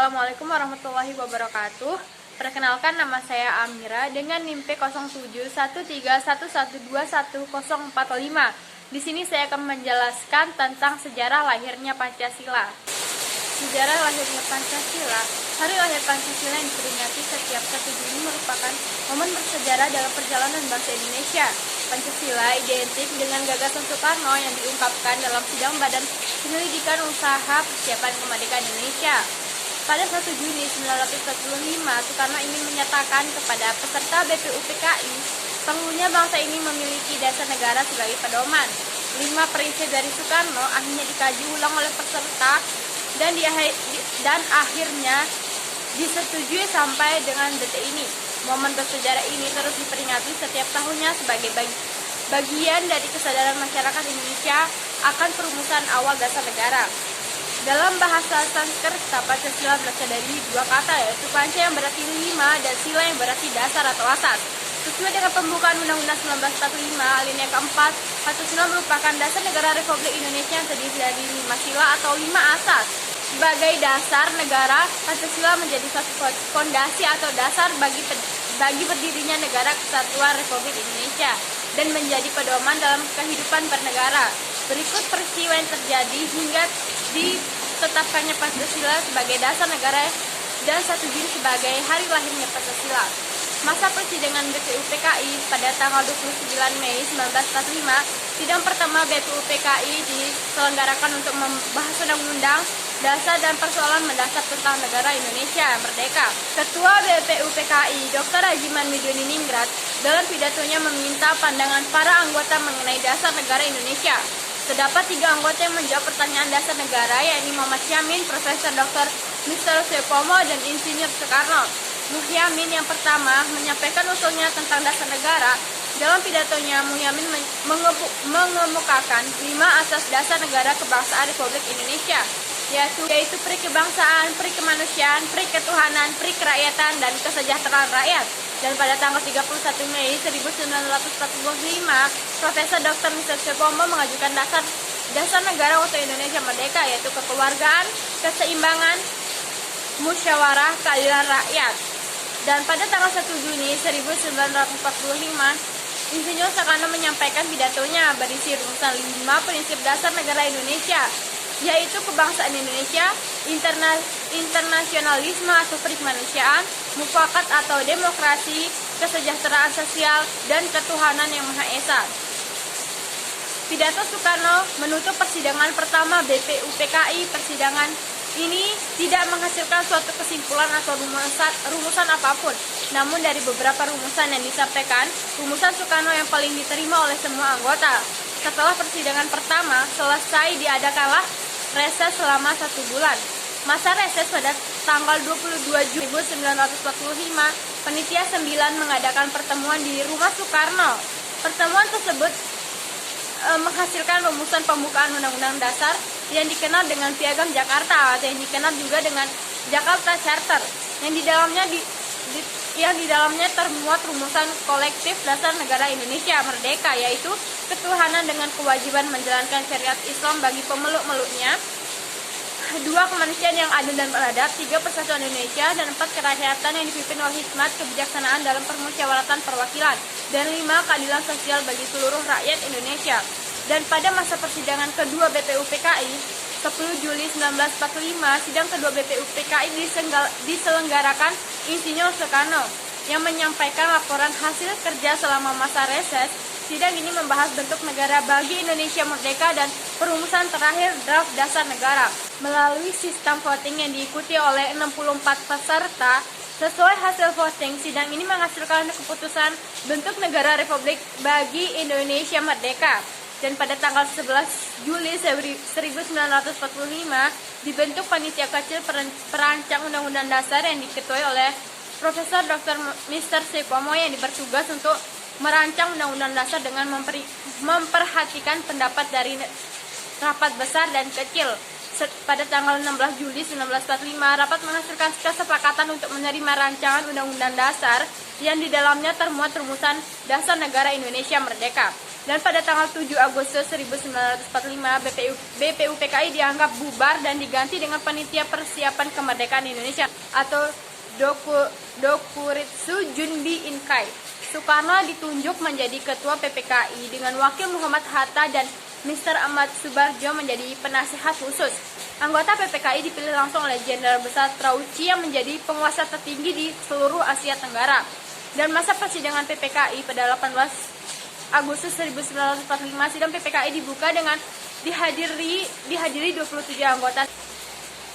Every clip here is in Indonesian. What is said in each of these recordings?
Assalamualaikum warahmatullahi wabarakatuh. Perkenalkan, nama saya Amira dengan NIM P071311210445. Di sini saya akan menjelaskan tentang sejarah lahirnya Pancasila. Sejarah lahirnya Pancasila. Hari lahir Pancasila yang diperingati setiap 1 Juni merupakan momen bersejarah dalam perjalanan bangsa Indonesia. Pancasila identik dengan gagasan Soekarno yang diungkapkan dalam sidang Badan Penyelidikan Usaha Persiapan Kemerdekaan Indonesia. Pada 1 Juni 1945, Soekarno ingin menyatakan kepada peserta BPUPKI, penghulunya bangsa ini memiliki dasar negara sebagai pedoman. 5 prinsip dari Soekarno akhirnya dikaji ulang oleh peserta dan akhirnya disetujui sampai dengan detik ini. Momen bersejarah ini terus diperingati setiap tahunnya sebagai bagian dari kesadaran masyarakat Indonesia akan perumusan awal dasar negara. Dalam bahasa Sanskerta, Pancasila berasal dari 2 kata, yaitu Panca yang berarti 5 dan Sila yang berarti dasar atau asas. Sesuai dengan pembukaan Undang-Undang 1945, alinea keempat, Pancasila merupakan dasar negara Republik Indonesia yang terdiri dari 5 sila atau 5 asas. Sebagai dasar negara, Pancasila menjadi suatu fondasi atau dasar bagi berdirinya negara kesatuan Republik Indonesia dan menjadi pedoman dalam kehidupan bernegara. Berikut peristiwa yang terjadi hingga ditetapkannya Pancasila sebagai dasar negara dan 1 Juni sebagai hari lahirnya Pancasila. Masa persidangan BPUPKI pada tanggal 29 Mei 1945, sidang pertama BPUPKI diselenggarakan untuk membahas undang-undang dasar dan persoalan mendasar tentang negara Indonesia merdeka. Ketua BPUPKI, Dr. Hajiman Midodiningrat, dalam pidatonya meminta pandangan para anggota mengenai dasar negara Indonesia. Terdapat 3 anggota yang menjawab pertanyaan dasar negara, yakni Muhammad Yamin, Profesor Dr. Mr. Supomo, dan Insinyur Soekarno. Muhyamin yang pertama menyampaikan usulnya tentang dasar negara. Dalam pidatonya, Muhyamin mengemukakan 5 asas dasar negara kebangsaan Republik Indonesia, yaitu peri kebangsaan, peri kemanusiaan, peri ketuhanan, peri kerakyatan, dan kesejahteraan rakyat. Dan pada tanggal 31 Mei 1945, Profesor Dr. Mr. Supomo mengajukan dasar negara untuk Indonesia merdeka, yaitu kekeluargaan, keseimbangan, musyawarah, keadilan rakyat. Dan pada tanggal 1 Juni 1945, Insinyur Soekarno menyampaikan pidatonya berisi rumusan 5 prinsip dasar negara Indonesia, yaitu kebangsaan Indonesia, internasionalisme atau perikemanusiaan, mufakat atau demokrasi, kesejahteraan sosial, dan ketuhanan yang Maha Esa. Pidato Soekarno menutup persidangan pertama BPUPKI. Persidangan ini tidak menghasilkan suatu kesimpulan atau rumusan apapun. Namun dari beberapa rumusan yang disampaikan, rumusan Soekarno yang paling diterima oleh semua anggota. Setelah persidangan pertama selesai, diadakanlah reses selama 1 bulan. Masa reses pada tanggal 22 Juni 1945, Panitia 9 mengadakan pertemuan di Rumah Soekarno. Pertemuan tersebut menghasilkan rumusan pembukaan Undang-Undang Dasar yang dikenal dengan Piagam Jakarta atau yang dikenal juga dengan Jakarta Charter, yang di dalamnya termuat rumusan kolektif dasar negara Indonesia merdeka, yaitu ketuhanan dengan kewajiban menjalankan syariat Islam bagi pemeluk-meluknya, 2 kemanusiaan yang adil dan beradab, 3 persatuan Indonesia, dan 4 kerakyatan yang dipimpin oleh hikmat kebijaksanaan dalam permusyawaratan perwakilan, dan 5 keadilan sosial bagi seluruh rakyat Indonesia. Dan pada masa persidangan kedua BPUPKI 10 Juli 1945, sidang kedua BPUPKI diselenggarakan Insinyur Soekarno yang menyampaikan laporan hasil kerja selama masa reses. Sidang ini membahas bentuk negara bagi Indonesia merdeka dan perumusan terakhir draft dasar negara. Melalui sistem voting yang diikuti oleh 64 peserta, sesuai hasil voting, sidang ini menghasilkan keputusan bentuk negara Republik bagi Indonesia merdeka. Dan pada tanggal 11 Juli 1945, dibentuk panitia kecil perancang Undang-Undang Dasar yang diketuai oleh Profesor Dr. Mr. Supomo yang bertugas untuk merancang Undang-Undang Dasar dengan memperhatikan pendapat dari rapat besar dan kecil. Pada tanggal 16 Juli 1945, rapat menghasilkan kesepakatan untuk menerima rancangan Undang-Undang Dasar yang di dalamnya termuat rumusan dasar negara Indonesia merdeka. Dan pada tanggal 7 Agustus 1945, BPUPKI dianggap bubar dan diganti dengan Panitia Persiapan Kemerdekaan Indonesia atau Dokuritsu Junbi Inkai. Soekarno ditunjuk menjadi Ketua PPKI dengan Wakil Muhammad Hatta dan Mr. Ahmad Subarjo menjadi penasihat khusus. Anggota PPKI dipilih langsung oleh Jenderal Besar Trauci yang menjadi penguasa tertinggi di seluruh Asia Tenggara. Dan masa persidangan PPKI pada 18 Agustus 1945, sidang PPKI dibuka dengan dihadiri 27 anggota.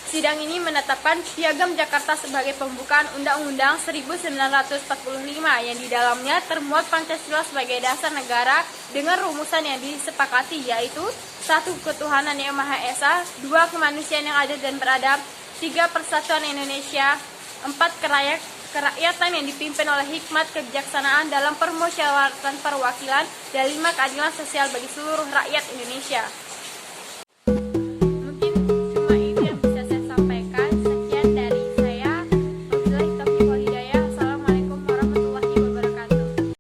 Sidang ini menetapkan Piagam Jakarta sebagai pembukaan Undang-Undang 1945 yang di dalamnya termuat Pancasila sebagai dasar negara dengan rumusan yang disepakati, yaitu 1. Ketuhanan yang Maha Esa, 2. Kemanusiaan yang adil dan beradab, 3. Persatuan Indonesia, 4. Kerakyatan yang dipimpin oleh hikmat kebijaksanaan dalam permusyawaratan perwakilan, dan 5. Keadilan sosial bagi seluruh rakyat Indonesia.